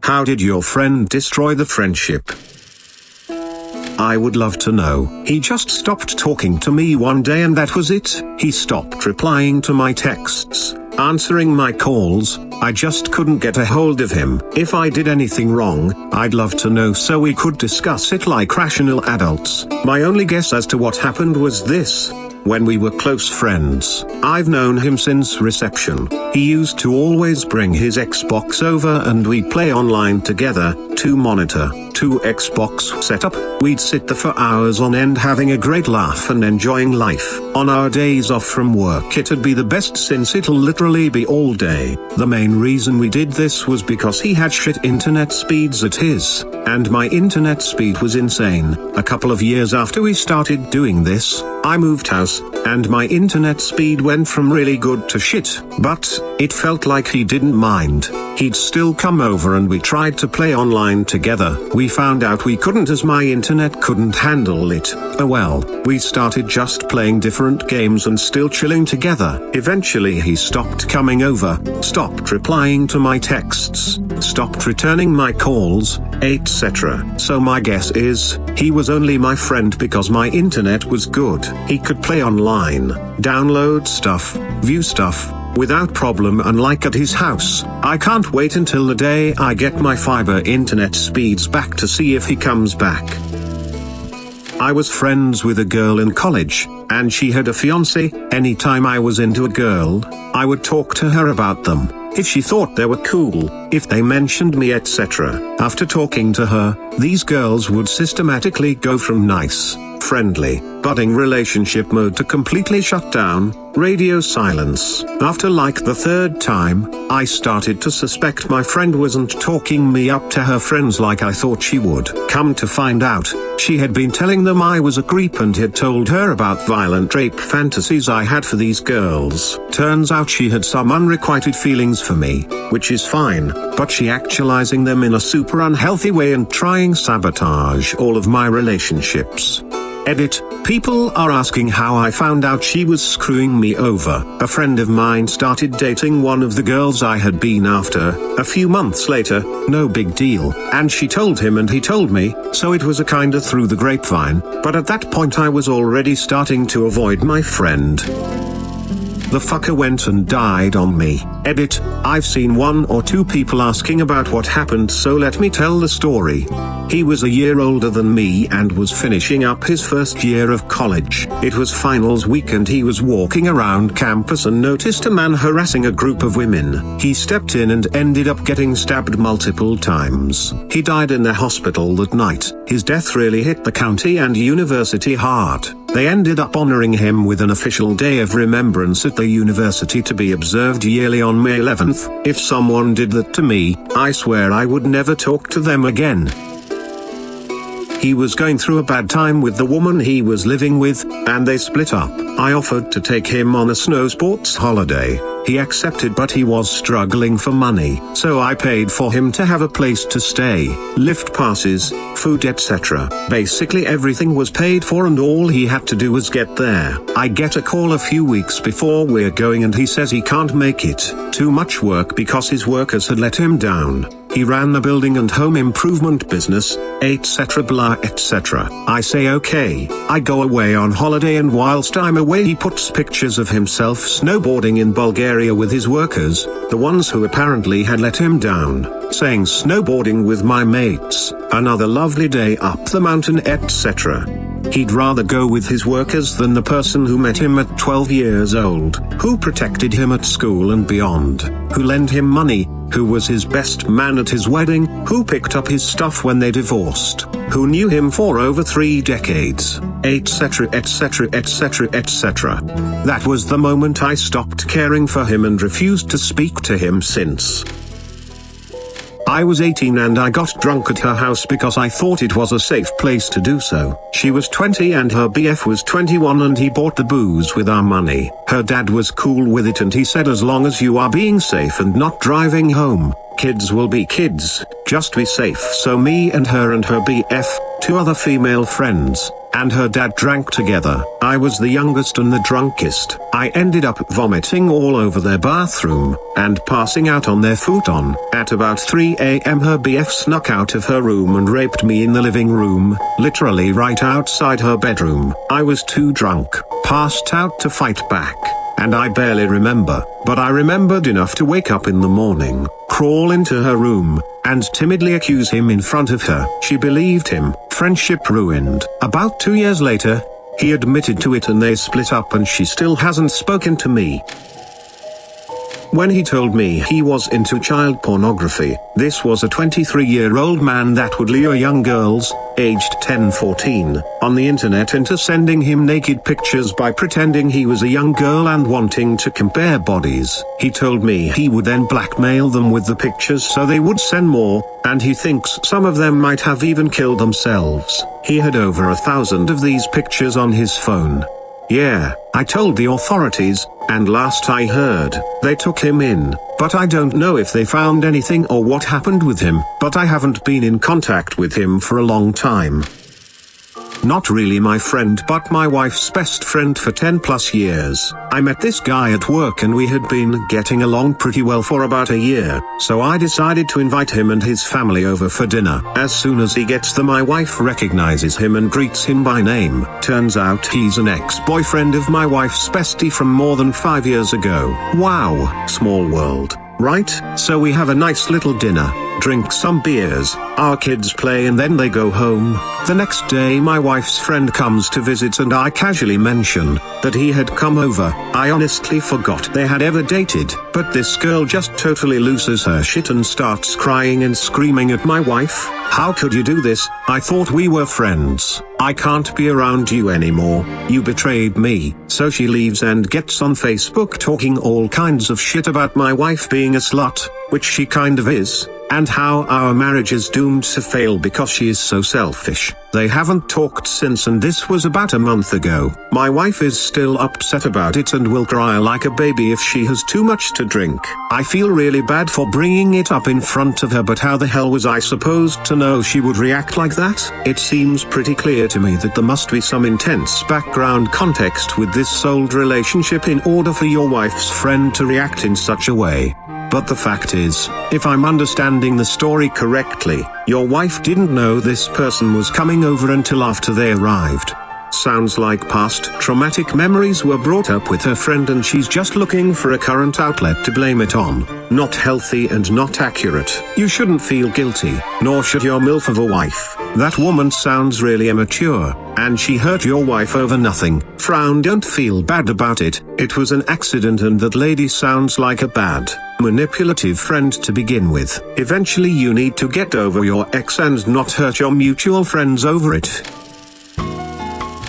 How did your friend destroy the friendship? I would love to know. He just stopped talking to me one day and that was it. He stopped replying to my texts, answering my calls. I just couldn't get a hold of him. If I did anything wrong, I'd love to know so we could discuss it like rational adults. My only guess as to what happened was this. When we were close friends, I've known him since reception. He used to always bring his Xbox over and we'd play online together, 2 monitor, 2 Xbox setup. We'd sit there for hours on end having a great laugh and enjoying life. On our days off from work it'd be the best since it'll literally be all day. The main reason we did this was because he had shit internet speeds at his, and my internet speed was insane. A couple of years after we started doing this, I moved house, and my internet speed went from really good to shit, but it felt like he didn't mind. He'd still come over and we tried to play online together. We found out we couldn't as my internet couldn't handle it. Oh well, we started just playing different games and still chilling together. Eventually he stopped coming over, stopped replying to my texts, stopped returning my calls, etc. So my guess is, he was only my friend because my internet was good. He could play online, download stuff, view stuff, without problem, unlike at his house. I can't wait until the day I get my fiber internet speeds back to see if he comes back. I was friends with a girl in college, and she had a fiance. Anytime I was into a girl, I would talk to her about them. If she thought they were cool, if they mentioned me, etc. After talking to her, these girls would systematically go from nice, friendly, budding relationship mode to completely shut down, radio silence. After like the 3rd time, I started to suspect my friend wasn't talking me up to her friends like I thought she would. Come to find out, she had been telling them I was a creep and had told her about violent rape fantasies I had for these girls. Turns out she had some unrequited feelings for me, which is fine, but she actualizing them in a super unhealthy way and trying sabotage all of my relationships. Edit. People are asking how I found out she was screwing me over. A friend of mine started dating one of the girls I had been after. A few months later, no big deal, and she told him and he told me, so it was a kinda through the grapevine, but at that point I was already starting to avoid my friend. The fucker went and died on me. Edit. I've seen 1 or 2 people asking about what happened, so let me tell the story. He was a year older than me and was finishing up his first year of college. It was finals week and he was walking around campus and noticed a man harassing a group of women. He stepped in and ended up getting stabbed multiple times. He died in the hospital that night. His death really hit the county and university hard. They ended up honoring him with an official day of remembrance at the university to be observed yearly on May 11th. If someone did that to me, I swear I would never talk to them again. He was going through a bad time with the woman he was living with, and they split up. I offered to take him on a snow sports holiday. He accepted, but he was struggling for money, so I paid for him to have a place to stay, lift passes, food, etc. Basically everything was paid for and all he had to do was get there. I get a call a few weeks before we're going and he says he can't make it. Too much work because his workers had let him down. He ran a building and home improvement business, etc. blah etc. I say okay. I go away on holiday and whilst I'm away he puts pictures of himself snowboarding in Bulgaria with his workers, the ones who apparently had let him down, saying snowboarding with my mates, another lovely day up the mountain, etc. He'd rather go with his workers than the person who met him at 12 years old, who protected him at school and beyond, who lent him money, who was his best man at his wedding, who picked up his stuff when they divorced, who knew him for over 3 decades, etc. etc. etc. etc. That was the moment I stopped caring for him and refused to speak to him since. I was 18 and I got drunk at her house because I thought it was a safe place to do so. She was 20 and her BF was 21 and he bought the booze with our money. Her dad was cool with it and he said as long as you are being safe and not driving home, kids will be kids, just be safe. So me and her BF, 2 other female friends, and her dad drank together. I was the youngest and the drunkest. I ended up vomiting all over their bathroom, and passing out on their futon. At about 3 a.m. her BF snuck out of her room and raped me in the living room, literally right outside her bedroom. I was too drunk, passed out to fight back, and I barely remember, but I remembered enough to wake up in the morning, crawl into her room, and timidly accuse him in front of her. She believed him. Friendship ruined. About 2 years later, he admitted to it and they split up, and she still hasn't spoken to me. When he told me he was into child pornography, this was a 23-year-old man that would lure young girls, aged 10-14, on the internet into sending him naked pictures by pretending he was a young girl and wanting to compare bodies. He told me he would then blackmail them with the pictures so they would send more, and he thinks some of them might have even killed themselves. He had over 1,000 of these pictures on his phone. Yeah, I told the authorities, and last I heard, they took him in, but I don't know if they found anything or what happened with him, but I haven't been in contact with him for a long time. Not really my friend, but my wife's best friend for 10+ years. I met this guy at work and we had been getting along pretty well for about a year, so I decided to invite him and his family over for dinner. As soon as he gets there, my wife recognizes him and greets him by name. Turns out he's an ex-boyfriend of my wife's bestie from more than 5 years ago. Wow, small world, right? So we have a nice little dinner, drink some beers, our kids play, and then they go home. The next day my wife's friend comes to visit and I casually mention that he had come over. I honestly forgot they had ever dated, but this girl just totally loses her shit and starts crying and screaming at my wife. How could you do this? I thought we were friends. I can't be around you anymore. You betrayed me. So she leaves and gets on Facebook talking all kinds of shit about my wife being a slut, which she kind of is, and how our marriage is doomed to fail because she is so selfish. They haven't talked since, and this was about a month ago. My wife is still upset about it and will cry like a baby if she has too much to drink. I feel really bad for bringing it up in front of her, but how the hell was I supposed to know she would react like that? It seems pretty clear to me that there must be some intense background context with this souled relationship in order for your wife's friend to react in such a way. But the fact is, if I'm understanding the story correctly, your wife didn't know this person was coming over until after they arrived. Sounds like past traumatic memories were brought up with her friend and she's just looking for a current outlet to blame it on. Not healthy and not accurate. You shouldn't feel guilty, nor should your MILF of a wife. That woman sounds really immature, and she hurt your wife over nothing. Frown, don't feel bad about it. It was an accident, and that lady sounds like a bad, manipulative friend to begin with. Eventually you need to get over your ex and not hurt your mutual friends over it.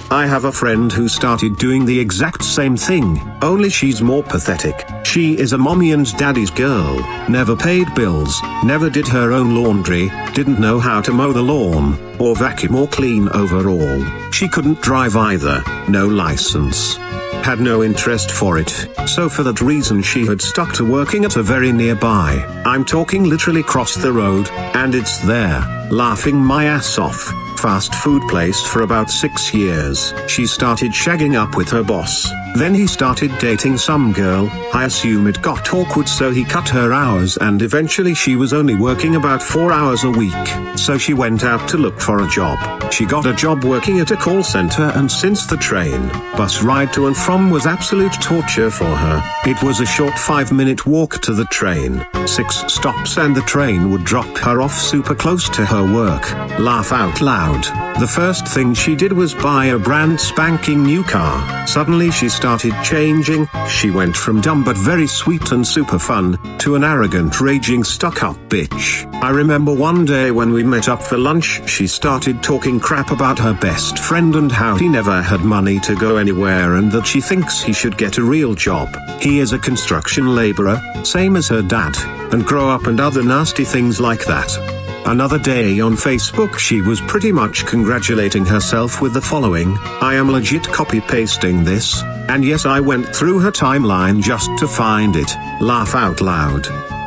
I have a friend who started doing the exact same thing, only she's more pathetic. She is a mommy and daddy's girl, never paid bills, never did her own laundry, didn't know how to mow the lawn, or vacuum or clean overall. She couldn't drive either, no license. Had no interest for it, so for that reason she had stuck to working at a very nearby, I'm talking literally cross the road, and it's there, laughing my ass off, fast food place for about 6 years. She started shagging up with her boss, then he started dating some girl. I assume it got awkward, so he cut her hours, and eventually she was only working about 4 hours a week, so she went out to look for a job. She got a job working at a call center, and since the train, bus ride to and from was absolute torture for her, it was a short 5-minute walk to the train, 6 stops, and the train would drop her off super close to her work. Laugh out loud. The first thing she did was buy a brand spanking new car. Suddenly she started changing. She went from dumb but very sweet and super fun, to an arrogant, raging, stuck-up bitch. I remember one day when we met up for lunch, she started talking crap about her best friend and how he never had money to go anywhere and that she thinks he should get a real job. He is a construction laborer, same as her dad, and grow up, and other nasty things like that. Another day on Facebook she was pretty much congratulating herself with the following: I am legit copy-pasting this, and yes, I went through her timeline just to find it. Laugh out loud.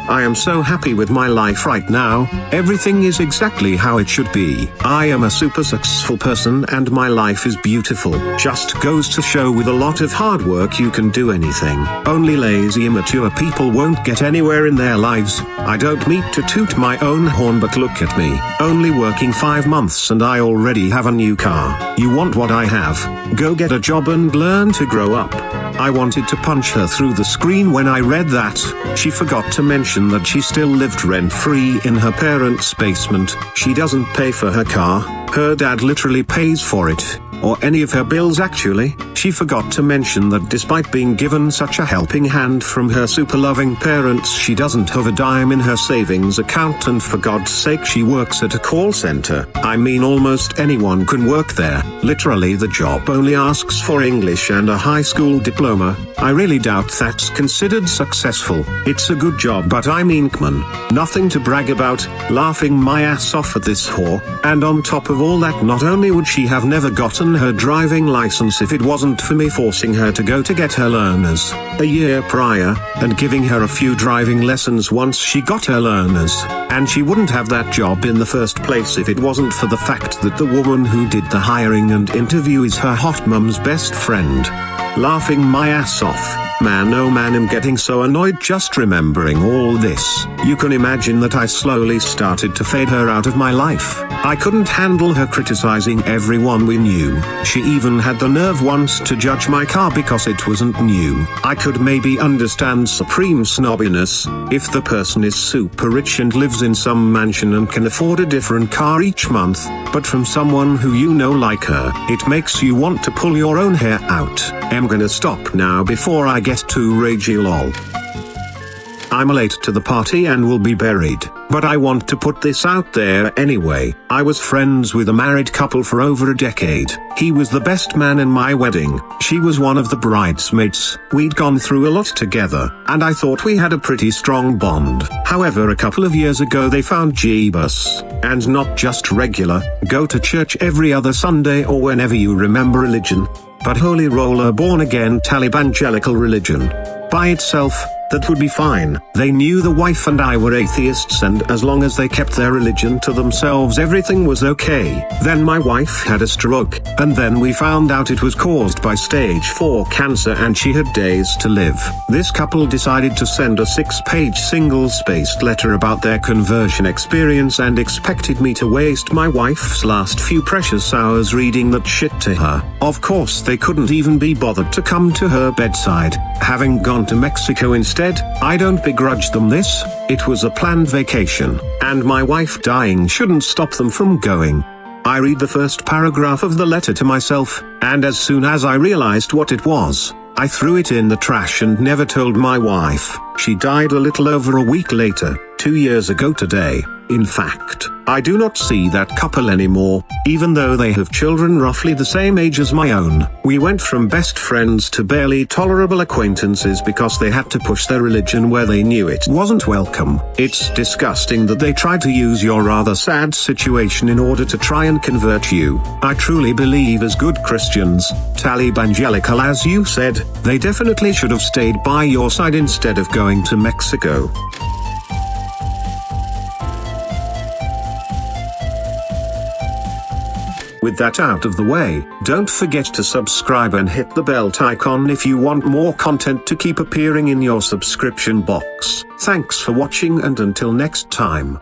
I am so happy with my life right now. Everything is exactly how it should be. I am a super successful person and my life is beautiful. Just goes to show with a lot of hard work you can do anything. Only lazy immature people won't get anywhere in their lives. I don't mean to toot my own horn, but look at me. Only working 5 months and I already have a new car. You want what I have? Go get a job and learn to grow up. I wanted to punch her through the screen when I read that. She forgot to mention that she still lived rent-free in her parents' basement. She doesn't pay for her car. Her dad literally pays for it. Or any of her bills actually. She forgot to mention that despite being given such a helping hand from her super loving parents, she doesn't have a dime in her savings account, and for God's sake she works at a call center. I mean, almost anyone can work there. Literally the job only asks for English and a high school diploma. I really doubt that's considered successful. It's a good job, but I mean, come on. Nothing to brag about. Laughing my ass off at this whore. And on top of all that, not only would she have never gotten her driving license if it wasn't for me forcing her to go to get her learners a year prior, and giving her a few driving lessons once she got her learners, and she wouldn't have that job in the first place if it wasn't for the fact that the woman who did the hiring and interview is her hot mum's best friend. Laughing my ass off. Man, oh man, I'm getting so annoyed just remembering all this. You can imagine that I slowly started to fade her out of my life. I couldn't handle her criticizing everyone we knew. She even had the nerve once to judge my car because it wasn't new. I could maybe understand supreme snobbiness, if the person is super rich and lives in some mansion and can afford a different car each month, but from someone who you know like her, it makes you want to pull your own hair out. I'm gonna stop now before I get too ragey lol. I'm late to the party and will be buried, but I want to put this out there anyway. I was friends with a married couple for over a decade. He was the best man in my wedding. She was one of the bridesmaids. We'd gone through a lot together, and I thought we had a pretty strong bond. However, a couple of years ago they found Jeebus, and not just regular, go to church every other Sunday or whenever you remember religion, but holy roller born again Talibangelical religion. By itself, that would be fine. They knew the wife and I were atheists, and as long as they kept their religion to themselves, everything was okay. Then my wife had a stroke, and then we found out it was caused by stage 4 cancer and she had days to live. This couple decided to send a 6-page single-spaced letter about their conversion experience and expected me to waste my wife's last few precious hours reading that shit to her. Of course, they couldn't even be bothered to come to her bedside, having gone to Mexico instead. I don't begrudge them this. It was a planned vacation, and my wife dying shouldn't stop them from going. I read the first paragraph of the letter to myself, and as soon as I realized what it was, I threw it in the trash and never told my wife. She died a little over a week later, 2 years ago today. In fact, I do not see that couple anymore, even though they have children roughly the same age as my own. We went from best friends to barely tolerable acquaintances because they had to push their religion where they knew it wasn't welcome. It's disgusting that they tried to use your rather sad situation in order to try and convert you. I truly believe, as good Christians, Talibangelical as you said, they definitely should have stayed by your side instead of going to Mexico. With that out of the way, don't forget to subscribe and hit the bell icon if you want more content to keep appearing in your subscription box. Thanks for watching, and until next time.